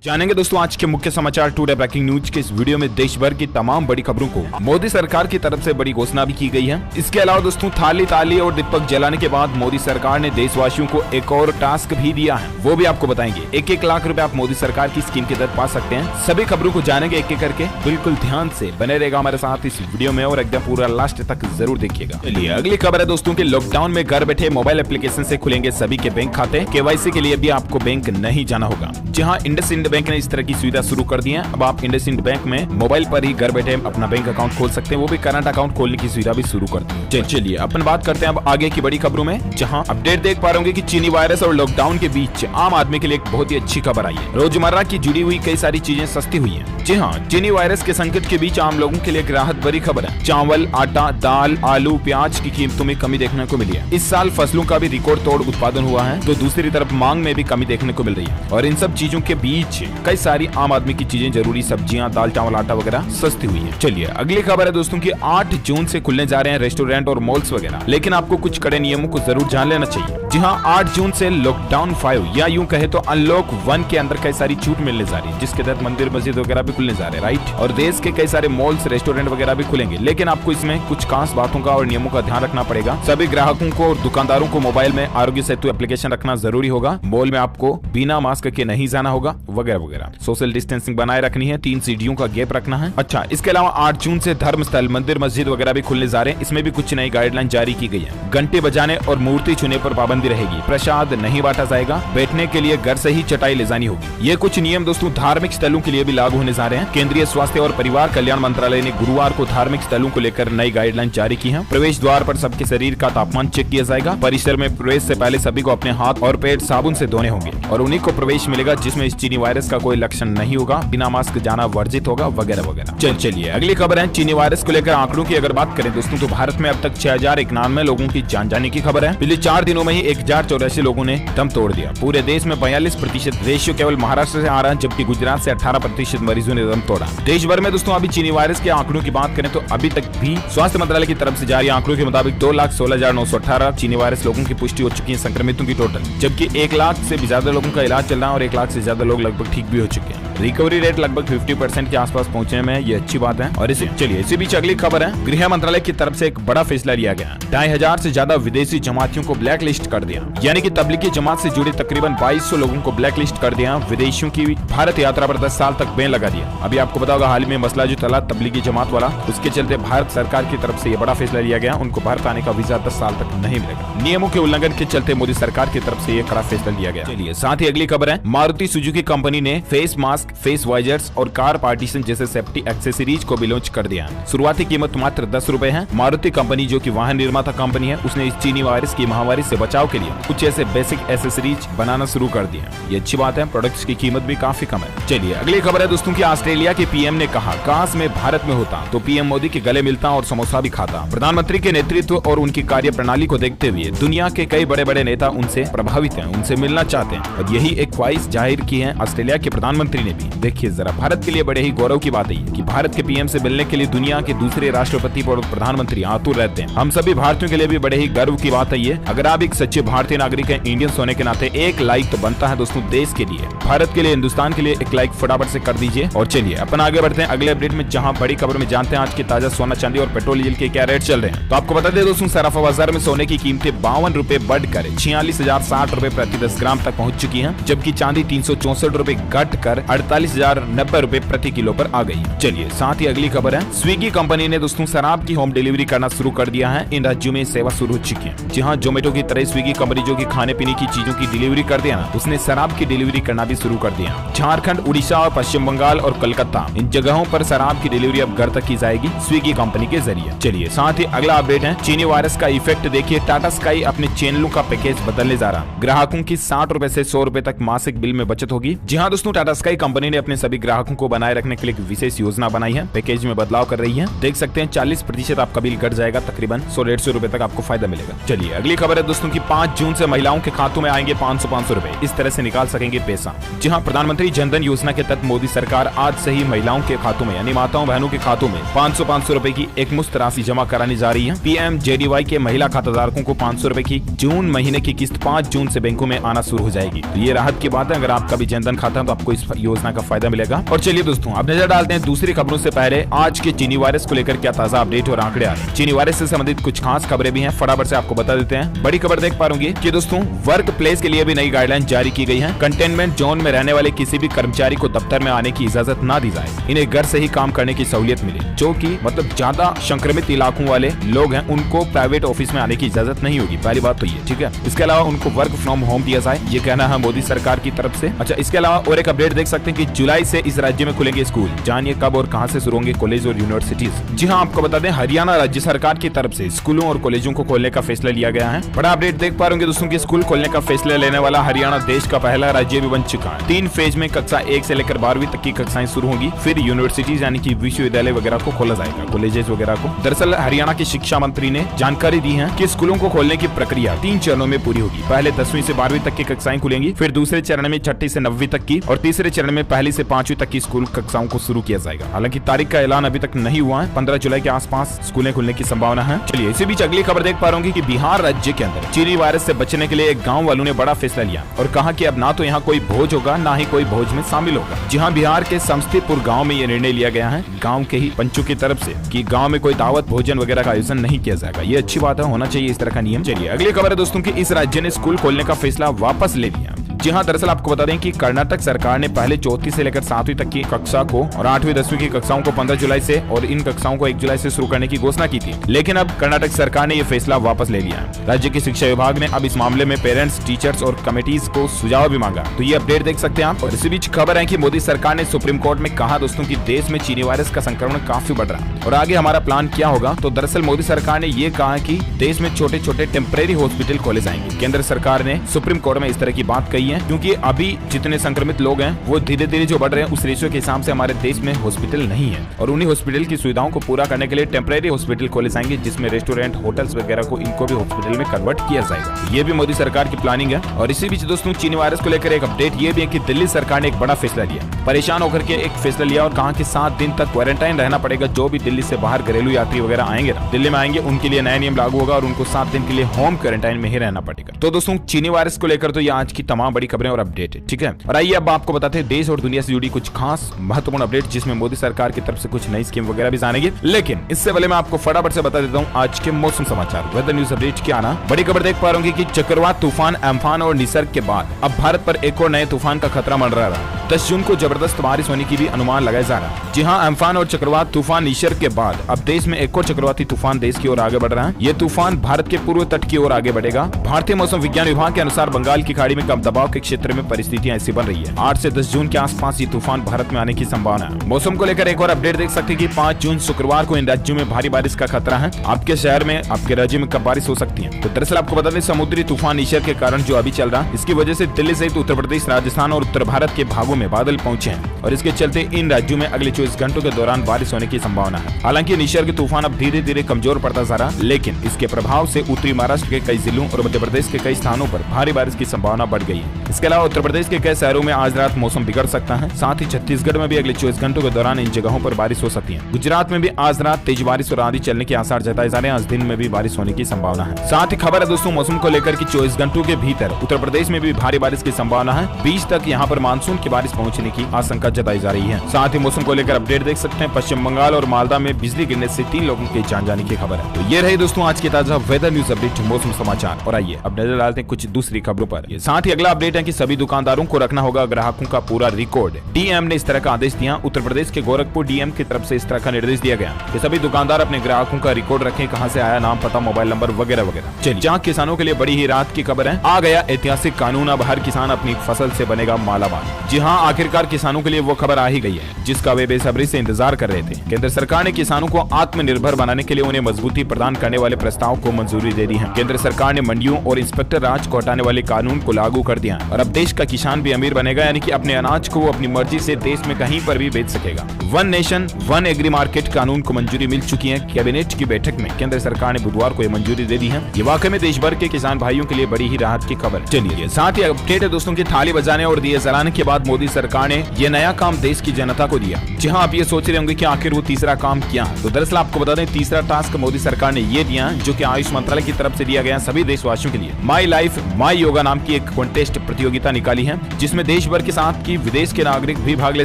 जानेंगे दोस्तों आज के मुख्य समाचार टुडे ब्रेकिंग न्यूज के इस वीडियो में देश भर की तमाम बड़ी खबरों को मोदी सरकार की तरफ से बड़ी घोषणा भी की गई है। इसके अलावा दोस्तों थाली ताली और दीपक जलाने के बाद मोदी सरकार ने देशवासियों को एक और टास्क भी दिया है, वो भी आपको बताएंगे। 1-1 लाख रुपए आप मोदी सरकार की स्कीम के तहत पा सकते हैं। सभी खबरों को जानेंगे एक एक करके, बिल्कुल ध्यान से बने रहेगा हमारे साथ इस वीडियो में और एकदम पूरा लास्ट तक जरूर देखिएगा। चलिए अगली खबर है दोस्तों की लॉकडाउन में घर बैठे मोबाइल एप्लीकेशन से खुलेंगे सभी के बैंक खाते। केवाईसी के लिए भी आपको बैंक नहीं जाना होगा। जी हाँ, इंडसइंड बैंक ने इस तरह की सुविधा शुरू कर दी है। अब आप इंडसइंड बैंक में मोबाइल पर ही घर बैठे अपना बैंक अकाउंट खोल सकते हैं, वो भी करंट अकाउंट खोलने की सुविधा भी शुरू कर दी। चलिए अपन बात करते हैं अब आगे की बड़ी खबरों में, जहां अपडेट देख पा रहे होंगे कि चीनी वायरस और लॉकडाउन के बीच आम आदमी के लिए एक बहुत ही अच्छी खबर आई है। रोजमर्रा की जुड़ी हुई कई सारी चीजें सस्ती हुई है। जी हाँ, चीनी वायरस के संकट के बीच आम लोगों के लिए एक राहत भरी खबर है। चावल, आटा, दाल, आलू, प्याज की कीमतों में कमी देखने को मिली है। इस साल फसलों का भी रिकॉर्ड तोड़ उत्पादन हुआ है, तो दूसरी तरफ मांग में भी कमी देखने को मिल रही है। और इन सब चीजों के बीच कई सारी आम आदमी की चीजें, जरूरी सब्जियां, दाल, चावल, आटा वगैरह सस्ती हुई है। चलिए अगली खबर है दोस्तों की 8 जून से खुलने जा रहे हैं रेस्टोरेंट और मॉल्स वगैरह, लेकिन आपको कुछ कड़े नियमों को जरूर जान लेना चाहिए। जी हाँ, 8 जून से लॉकडाउन 5 या यूं कहे तो अनलॉक 1 के अंदर कई सारी छूट मिलने जा रही है, जिसके तहत मंदिर, मस्जिद वगैरह भी खुलने जा रहे हैं, राइट। और देश के कई सारे मॉल्स, रेस्टोरेंट वगैरह भी खुलेंगे, लेकिन आपको इसमें कुछ खास बातों का और नियमों का ध्यान रखना पड़ेगा। सभी ग्राहकों को और दुकानदारों को मोबाइल में आरोग्य सेतु एप्लीकेशन रखना जरूरी होगा। मॉल में आपको बिना मास्क के नहीं जाना होगा, वगैरह वगैरह। सोशल डिस्टेंसिंग बनाए रखनी है, 3 सीढ़ियों का गैप रखना है। अच्छा, इसके अलावा 8 जून से धर्मस्थल, मंदिर, मस्जिद वगैरह भी खुलने जा रहे हैं। इसमें भी कुछ नई गाइडलाइन जारी की गई है। घंटे बजाने और मूर्ति छूने पर पाबंदी रहेगी। प्रसाद नहीं बांटा जाएगा। बैठने के लिए घर से ही चटाई ले जानी होगी। ये कुछ नियम दोस्तों धार्मिक स्थलों के लिए भी लागू होने जा रहे हैं। केंद्रीय स्वास्थ्य और परिवार कल्याण मंत्रालय ने गुरुवार को धार्मिक स्थलों को लेकर नई गाइडलाइन जारी की है। प्रवेश द्वार पर सबके शरीर का तापमान चेक किया जाएगा। परिसर में प्रवेश से पहले सभी को अपने हाथ और पेट साबुन से धोने होंगे और उन्हीं को प्रवेश मिलेगा जिसमें इस चीनी वायरस का कोई लक्षण नहीं होगा। बिना मास्क जाना वर्जित होगा, वगैरह वगैरह। चलिए अगली खबर है चीनी वायरस को लेकर आंकड़ों की अगर बात करें दोस्तों, तो भारत में अब तक 6091 लोगों की जान जाने की खबर है। पिछले 4 दिनों में ही 1084 लोगों ने दम तोड़ दिया। पूरे देश में 42% रेशियो केवल महाराष्ट्र से आ रहा है, जबकि गुजरात से 18% मरीजों ने दम तोड़ा। देश भर में दोस्तों अभी चीनी वायरस के आंकड़ों की बात करें तो अभी तक भी स्वास्थ्य मंत्रालय की तरफ से जारी आंकड़ों के मुताबिक 2,16,918 चीनी वायरस लोगों की पुष्टि हो चुकी है, संक्रमितों की टोटल, जबकि 1 लाख से भी ज्यादा लोगों का इलाज चल रहा है और 1 लाख से ज्यादा लोग लगभग ठीक भी हो चुके हैं। रिकवरी रेट लगभग 50% के आसपास पहुंचने में ये अच्छी बात है। और इसी बीच अगली खबर है, गृह मंत्रालय की तरफ से एक बड़ा फैसला लिया गया। 2,500 से ज्यादा विदेशी जमातियों को ब्लैक लिस्ट कर दिया, यानी कि तबलीगी जमात से जुड़े तकरीबन 2200 लोगों को ब्लैक लिस्ट कर दिया। विदेशियों की भारत यात्रा पर 10 साल तक बैन लगा दिया। अभी आपको पता होगा हाल ही में मसला जो चला तबलीगी जमात वाला, उसके चलते भारत सरकार की तरफ से ये बड़ा फैसला लिया गया। उनको भारत आने का वीजा 10 साल तक नहीं मिलेगा। नियमों के उल्लंघन के चलते मोदी सरकार की तरफ से ये कड़ा फैसला लिया गया। चलिए साथ ही अगली खबर है, मारुति सुजुकी कंपनी ने फेस मास्क, फेस वाइजर्स और कार पार्टीशन जैसे सेफ्टी एक्सेसरीज को भी लॉन्च कर दिया। शुरुआती कीमत मात्र 10 रुपए है। मारुति कंपनी जो कि वाहन निर्माता कंपनी है, उसने इस चीनी वायरस की महामारी से बचाव के लिए कुछ ऐसे बेसिक एक्सेसरीज बनाना शुरू कर दिया। ये अच्छी बात है, प्रोडक्ट्स की कीमत भी काफी कम है। चलिए अगली खबर है दोस्तों की, ऑस्ट्रेलिया के पीएम ने कहा, काश मैं भारत में होता तो पीएम मोदी के गले मिलता और समोसा भी खाता। प्रधानमंत्री के नेतृत्व और उनकी कार्य प्रणाली को देखते हुए दुनिया के कई बड़े बड़े नेता उनसे प्रभावित हैं, उनसे मिलना चाहते हैं और यही एक ख्वाहिश जाहिर की है ऑस्ट्रेलिया के प्रधानमंत्री ने भी। देखिए जरा, भारत के लिए बड़े ही गौरव की बात है कि भारत के पीएम से मिलने के लिए दुनिया के दूसरे राष्ट्रपति और प्रधानमंत्री आतुर रहते हैं। हम सभी भारतीयों के लिए भी बड़े ही गर्व की बात है ये। अगर आप एक सच्चे भारतीय नागरिक हैं, इंडियन होने के नाते एक लाइक तो बनता है दोस्तों देश के लिए, भारत के लिए, हिंदुस्तान के लिए एक लाइक फटाफट से कर दीजिए। और चलिए अपन आगे बढ़ते हैं अगले अपडेट में, जहां बड़ी खबर में जानते हैं आज के ताजा सोना, चांदी और पेट्रोल डीजल के क्या रेट चल रहे हैं। तो आपको बता दें दोस्तों, सराफा बाजार में सोने की कीमतें 52 रुपए बढ़कर 46,060 रुपए प्रति 10 ग्राम तक पहुंच चुकी है, जबकि चांदी 364 रुपए घटकर 48,090 रुपए प्रति किलो पर आ गई। चलिए साथ ही अगली खबर है, स्विगी कंपनी ने दोस्तों शराब की होम डिलीवरी करना शुरू कर दिया है। इन राज्यों में सेवा शुरू हो चुकी है। जी हाँ, जोमेटो की तरह स्विगी कंपनी जो कि खाने पीने की चीजों की डिलीवरी कर दिया ना, उसने शराब की डिलीवरी करना भी शुरू कर दिया। झारखंड, उड़ीसा और पश्चिम बंगाल और कलकत्ता, इन जगहों पर शराब की डिलीवरी अब घर तक की जाएगी स्विगी कंपनी के जरिए। चलिए साथ ही अगला अपडेट है, चीनी वायरस का इफेक्ट देखिए, टाटा स्काई अपने चैनलों का पैकेज बदलने जा रहा है। ग्राहकों की 60 रुपए से 100 रुपए तक मासिक बिल में बचत होगी। जी हाँ दोस्तों, टाटा स्काई कंपनी ने अपने सभी ग्राहकों को बनाए रखने के लिए एक विशेष योजना बनाई है। पैकेज में बदलाव कर रही है। देख सकते हैं 40% आपका बिल घट जाएगा, तकरीबन 100-150 रुपए तक आपको फायदा मिलेगा। चलिए अगली खबर है दोस्तों की, 5 जून से महिलाओं के खातों में आएंगे 500 रुपए। इस तरह से निकाल सकेंगे पैसा। जी हाँ, प्रधानमंत्री जनधन योजना के तहत मोदी सरकार आज से ही महिलाओं के खातों में, यानी माताओं बहनों के खातों में 500 रुपए की एक मुश्त राशि जमा कराने जा रही है। PMJDY के महिला खाताधारकों को 500 रुपए की जून महीने की किस्त 5 जून से बैंकों में आना शुरू हो जाएगी। तो ये राहत की बात है। अगर आपका भी जनधन खाता है तो आपको इस योजना का फायदा मिलेगा। और चलिए दोस्तों अब नजर डालते हैं दूसरी खबरों से पहले आज के चीनी वायरस को लेकर क्या ताजा अपडेट और आंकड़े आ रहे हैं। चीनी वायरस से संबंधित कुछ खास खबरें भी हैं, फटाफट से आपको बता देते हैं। बड़ी खबर देख पा रहे कि दोस्तों वर्क प्लेस के लिए भी नई गाइडलाइन जारी की गई है। कंटेनमेंट जोन में रहने वाले किसी भी कर्मचारी को दफ्तर में आने की इजाजत ना दी जाए, इन्हें घर से ही काम करने की सहूलियत मिले। जो कि मतलब ज्यादा संक्रमित इलाकों वाले लोग हैं उनको प्राइवेट ऑफिस में आने की इजाजत नहीं होगी, पहली बात तो ये, ठीक है। इसके अलावा उनको वर्क फ्रॉम होम दिया जाए, ये कहना है मोदी सरकार की तरफ से। अच्छा, इसके अलावा और एक अपडेट देख सकते हैं कि जुलाई से इस राज्य में खुलेंगे स्कूल। जानिए कब और कहां से शुरू होंगे कॉलेज और यूनिवर्सिटीज। जी हां, आपको बता दें हरियाणा राज्य सरकार की तरफ से स्कूलों और कॉलेजों को खोलने का फैसला लिया गया है। बड़ा अपडेट देख पा रहे दोस्तों की स्कूल खोलने का फैसला लेने वाला हरियाणा देश का पहला राज्य भी बन चुका है। 3 फेज में कक्षा 1 से लेकर 12वीं तक की कक्षाएं शुरू होंगी, फिर यूनिवर्सिटीज यानी कि विश्वविद्यालय वगैरह को खोला जाएगा, कॉलेजेस वगैरह को। दरअसल हरियाणा के शिक्षा मंत्री ने जानकारी दी है कि स्कूलों को खोलने की प्रक्रिया 3 चरणों में पूरी होगी। पहले 10वीं से 12वीं तक की कक्षाएं खुलेंगी, फिर दूसरे चरण में 6ठी से 9वीं तक की, और तीसरे चरण में 1ली से 5वीं तक की स्कूल कक्षाओं को शुरू किया जाएगा। हालांकि तारीख का ऐलान अभी तक नहीं हुआ है, 15 जुलाई के आसपास स्कूलें खुलने की संभावना है। चलिए इसी बीच अगली खबर देख पा रहे कि बिहार राज्य के अंदर चीनी वायरस से बचने के लिए एक गाँव वालों ने बड़ा फैसला लिया और कहा कि अब ना तो यहाँ कोई भोज होगा ना ही कोई भोज में शामिल होगा। जी हाँ, बिहार के समस्तीपुर गाँव में ये निर्णय लिया गया है गाँव के ही पंचों की तरफ से कि गाँव में कोई दावत भोजन वगैरह का आयोजन नहीं किया जाएगा। ये अच्छी बात है, होना चाहिए इस तरह का नियम। चलिए अगली खबर है दोस्तों की इस राज्य ने स्कूल खोलने का फैसला वापस ले लिया। जी हाँ, दरअसल आपको बता दें कि कर्नाटक सरकार ने पहले 4वीं से लेकर 7वीं तक की कक्षा को और 8वीं 10वीं की कक्षाओं को 15 जुलाई से और इन कक्षाओं को 1 जुलाई से शुरू करने की घोषणा की थी, लेकिन अब कर्नाटक सरकार ने यह फैसला वापस ले लिया है। राज्य की शिक्षा विभाग ने अब इस मामले में पेरेंट्स, टीचर्स और कमेटीज को सुझाव भी मांगा, तो ये अपडेट देख सकते हैं आप। और इसी बीच खबर है कि मोदी सरकार ने सुप्रीम कोर्ट में कहा दोस्तों की देश में चीनी वायरस का संक्रमण काफी बढ़ रहा है और आगे हमारा प्लान क्या होगा। तो दरअसल मोदी सरकार ने ये कहा कि देश में छोटे छोटे टेम्परेरी हॉस्पिटल खोले जाएंगे। केंद्र सरकार ने सुप्रीम कोर्ट में इस तरह की बात कही है क्योंकि अभी जितने संक्रमित लोग हैं वो धीरे धीरे जो बढ़ रहे हैं उस रेशियो के हिसाब से हमारे देश में हॉस्पिटल नहीं है और उन्हीं हॉस्पिटल की सुविधाओं को पूरा करने के लिए टेम्परेरी हॉस्पिटल खोले जाएंगे, जिसमें रेस्टोरेंट, होटल्स वगैरह को इनको भी हॉस्पिटल में कन्वर्ट किया जाएगा। ये भी मोदी सरकार की प्लानिंग है। और इसी बीच दोस्तों चीनी वायरस को लेकर एक अपडेट ये भी है कि दिल्ली सरकार ने एक बड़ा फैसला लिया, परेशान होकर के एक फैसला लिया और कहा कि 7 दिन तक क्वारंटाइन रहना पड़ेगा। जो भी दिल्ली से बाहर घरेलू यात्री वगैरह आएंगे ना, दिल्ली में आएंगे, उनके लिए नया नियम लागू होगा और उनको 7 दिन के लिए होम क्वारंटाइन में ही रहना पड़ेगा। तो दोस्तों चीनी वायरस को लेकर तो ये आज की तमाम बड़ी खबरें और अपडेट है, ठीक है। और आइए अब आपको बताते हैं देश और दुनिया से जुड़ी कुछ खास महत्वपूर्ण अपडेट, जिसमें मोदी सरकार की तरफ से कुछ नई स्कीम वगैरह भी जानेंगे। लेकिन इससे पहले मैं आपको फटाफट से बता देता हूँ आज के मौसम समाचार, वेदर न्यूज अपडेट क्या ना। बड़ी खबर देख पा रहे कि चक्रवात तूफान अम्फान और निसर्ग के बाद अब भारत पर एक और नए तूफान का खतरा मंडरा रहा। 10 जून को जबरदस्त बारिश होने की भी अनुमान लगाया जा रहा है। जी हाँ, अम्फान और चक्रवात तूफान निसर्ग के बाद अब देश में एक और चक्रवाती तूफान देश की ओर आगे बढ़ रहा है। ये तूफान भारत के पूर्व तट की ओर आगे बढ़ेगा। भारतीय मौसम विज्ञान विभाग के अनुसार बंगाल की खाड़ी में कम दबाव के क्षेत्र में परिस्थितियां ऐसी बन रही है। 8 से 10 जून के आसपास ये तूफान भारत में आने की संभावना है। मौसम को लेकर एक और अपडेट देख सकते हैं कि 5 जून शुक्रवार को इन राज्यों में भारी बारिश का खतरा है। आपके शहर में, आपके राज्य में कब बारिश हो सकती है? तो दरअसल आपको बता दें समुद्री तूफान निसर्ग के कारण जो अभी चल रहा है, इसकी वजह से दिल्ली सहित उत्तर प्रदेश, राजस्थान और उत्तर भारत के भागों में बादल पहुंचे हैं और इसके चलते इन राज्यों में अगले 24 घंटों के दौरान बारिश होने की संभावना है। हालांकि निसर्ग तूफान अब धीरे धीरे कमजोर पड़ता जा रहा है, लेकिन इसके प्रभाव से उत्तरी महाराष्ट्र के कई जिलों और मध्य प्रदेश के कई स्थानों पर भारी बारिश की संभावना बढ़ गई है। इसके अलावा उत्तर प्रदेश के कई शहरों में आज रात मौसम बिगड़ सकता है। साथ ही छत्तीसगढ़ में भी अगले 24 घंटों के दौरान इन जगहों पर बारिश हो सकती है। गुजरात में भी आज रात तेज बारिश और आंधी चलने के आसार जताए जा रहे हैं। आज दिन में भी बारिश होने की संभावना है। साथ ही खबर है दोस्तों मौसम को लेकर कि 24 घंटों के भीतर उत्तर प्रदेश में भी भारी बारिश की संभावना है। 20 तक यहाँ पर मानसून की बारिश पहुँचने की आशंका जताई जा रही है। साथ ही मौसम को लेकर अपडेट देख सकते हैं पश्चिम बंगाल और मालदा में बिजली गिरने से 3 लोगों की जान जाने की खबर है। तो ये रही दोस्तों आज की ताजा वेदर न्यूज अपडेट, मौसम समाचार। और आइए अब नजर डालते हैं कुछ दूसरी खबरों पर। साथ ही अगला अपडेट है कि सभी दुकानदारों को रखना होगा ग्राहकों का पूरा रिकॉर्ड। डीएम ने इस तरह का आदेश दिया। उत्तर प्रदेश के गोरखपुर डीएम की तरफ से इस तरह का निर्देश दिया गया कि सभी दुकानदार अपने ग्राहकों का रिकॉर्ड रखें, कहां से आया, नाम, पता, मोबाइल नंबर वगैरह वगैरह। चलिए जहां किसानों के लिए बड़ी ही राहत की खबर है, आ गया ऐतिहासिक कानून, अब हर किसान अपनी फसल से बनेगा मालामाल। जी हाँ, आखिरकार किसानों के लिए वो खबर आ ही गई है जिसका वे बेसब्री से इंतजार कर रहे थे। केंद्र सरकार ने किसानों को आत्मनिर्भर बनाने के लिए उन्हें मजबूती प्रदान करने वाले प्रस्ताव को मंजूरी दे दी है। केंद्र सरकार ने मंडियों और इंस्पेक्टर राज को हटाने वाले कानून को लागू कर दिया और अब देश का किसान भी अमीर बनेगा, यानी कि अपने अनाज को वो अपनी मर्जी से देश में कहीं पर भी बेच सकेगा। One nation one agri market कानून को मंजूरी मिल चुकी है। कैबिनेट की बैठक में केंद्र सरकार ने बुधवार को ये मंजूरी दे दी है। ये वाकई में देश भर के किसान भाइयों के लिए बड़ी ही राहत की खबर। चलिए साथ ही अपडेट है दोस्तों की थाली बजाने और दिए जलाने के बाद मोदी सरकार ने ये नया काम देश की जनता को दिया। जी हाँ, आप ये सोच रहे होंगे कि आखिर वो तीसरा काम क्या? तो दरअसल आपको बता दें तीसरा टास्क मोदी सरकार ने ये दिया जो कि आयुष मंत्रालय की तरफ से दिया गया सभी देशवासियों के लिए। माई लाइफ माई योगा नाम की एक कॉन्टेस्ट प्रतियोगिता निकाली है, जिसमें देश भर के साथ की विदेश के नागरिक भी भाग ले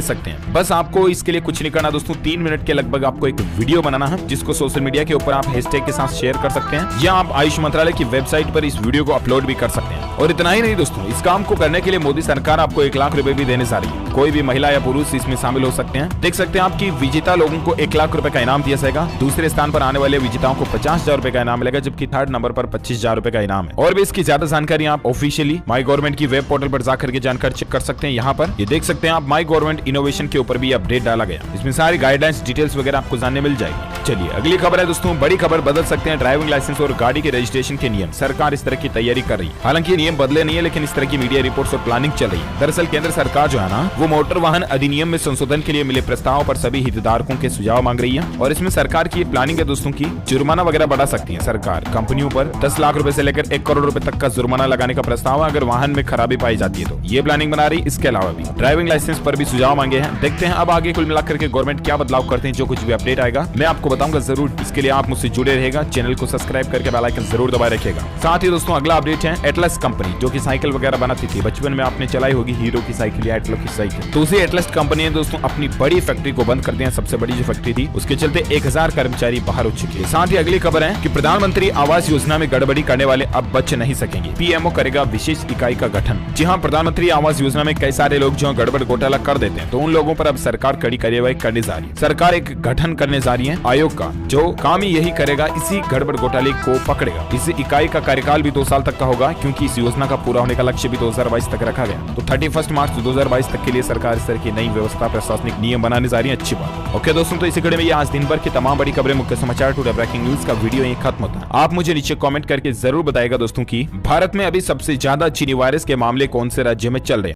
सकते हैं। बस आपको इसके लिए कुछ नहीं करना दोस्तों, 3 मिनट के लगभग आपको एक वीडियो बनाना है, जिसको सोशल मीडिया के ऊपर आप हैशटैग के साथ शेयर कर सकते हैं, या आप आयुष मंत्रालय की वेबसाइट पर इस वीडियो को अपलोड भी कर सकते हैं। और इतना ही नहीं दोस्तों, इस काम को करने के लिए मोदी सरकार आपको 1 लाख रुपए भी देने जा रही है। कोई भी महिला या पुरुष इसमें शामिल हो सकते हैं। देख सकते हैं आपकी विजेता लोगों को 1 लाख रुपए का इनाम दिया जाएगा। दूसरे स्थान पर आने वाले विजेताओं को 50,000 रुपए का इनाम मिलेगा, जबकि थर्ड नंबर पर 25,000 रुपए का इनाम है। और भी इसकी ज्यादा जानकारी आप ऑफिशियली माई गवर्नमेंट की वेब पोर्टल पर जाकर के जानकारी चेक कर सकते हैं। यहाँ पर ये देख सकते हैं आप, माई गवर्नमेंट इनोवेशन के ऊपर भी अपडेट डाला गया, इसमें सारी गाइडलाइंस डिटेल्स वगैरह आपको जानने मिल जाएगी। चलिए अगली खबर है दोस्तों, बड़ी खबर, बदल सकते हैं ड्राइविंग लाइसेंस और गाड़ी के रजिस्ट्रेशन के नियम। सरकार इस तरह की तैयारी कर रही है। हालांकि ये नियम बदले नहीं है, लेकिन इस तरह की मीडिया रिपोर्ट्स और प्लानिंग चल रही है। दरअसल केंद्र सरकार जो है ना, वो मोटर वाहन अधिनियम में संशोधन के लिए मिले प्रस्ताव पर सभी हितधारकों के सुझाव मांग रही है। और इसमें सरकार की प्लानिंग है दोस्तों की जुर्माना वगैरह बढ़ा सकती है सरकार। कंपनियों पर 10 लाख रुपए से लेकर 1 करोड़ रुपए तक का जुर्माना लगाने का प्रस्ताव है, अगर वाहन में खराबी पाई जाती है तो। ये प्लानिंग बना रही। इसके अलावा भी ड्राइविंग लाइसेंस पर भी सुझाव मांगे हैं। देखते हैं अब आगे कुल मिलाकर के गवर्नमेंट क्या बदलाव करते हैं। जो कुछ भी अपडेट आएगा मैं आपको बताऊंगा जरूर। इसके लिए आप मुझसे जुड़े रहेगा, चैनल को सब्सक्राइब करके बेल आइकन जरूर दबाए रखिएगा। साथ ही दोस्तों अगला अपडेट है एटलस कंपनी, जो की साइकिल वगैरह बनाती थी। बचपन में आपने चलाई होगी हीरो की साइकिल या एटलस की साइकिल। तो उसी एटलस कंपनी ने दोस्तों अपनी बड़ी फैक्ट्री को बंद कर दिया। सबसे बड़ी जो फैक्ट्री थी उसके चलते 1000 कर्मचारी बाहर हो चुके हैं। साथ ही अगली खबर है कि प्रधानमंत्री आवास योजना में गड़बड़ी करने वाले अब बच नहीं सकेंगे। पीएमओ करेगा विशेष इकाई का गठन। जी हां, प्रधानमंत्री आवास योजना में कई सारे लोग जो गड़बड़ घोटाला कर देते हैं, तो उन लोगों पर अब सरकार कड़ी कार्यवाही करने जा रही है। सरकार एक गठन करने जा रही है आयोग का, जो काम ही यही करेगा, इसी गड़बड़ घोटाले को पकड़ेगा। इस इकाई का कार्यकाल भी 2 साल तक का होगा, क्योंकि इस योजना का पूरा होने का लक्ष्य भी 2022 तक रखा गया। तो 31 मार्च 2022 तक के लिए सरकार इस तरह की नई व्यवस्था, प्रशासनिक नियम बनाने जा रही है। अच्छी बात। ओके दोस्तों, तो इसी कड़ी में आज दिन भर की तमाम बड़ी खबरें, मुख्य समाचार, टुडे ब्रेकिंग न्यूज का वीडियो यहीं खत्म होता है। आप मुझे नीचे कमेंट करके जरूर बताइएगा दोस्तों की भारत में अभी सबसे ज्यादा चीनी वायरस के मामले कौन से राज्य में चल रहे हैं।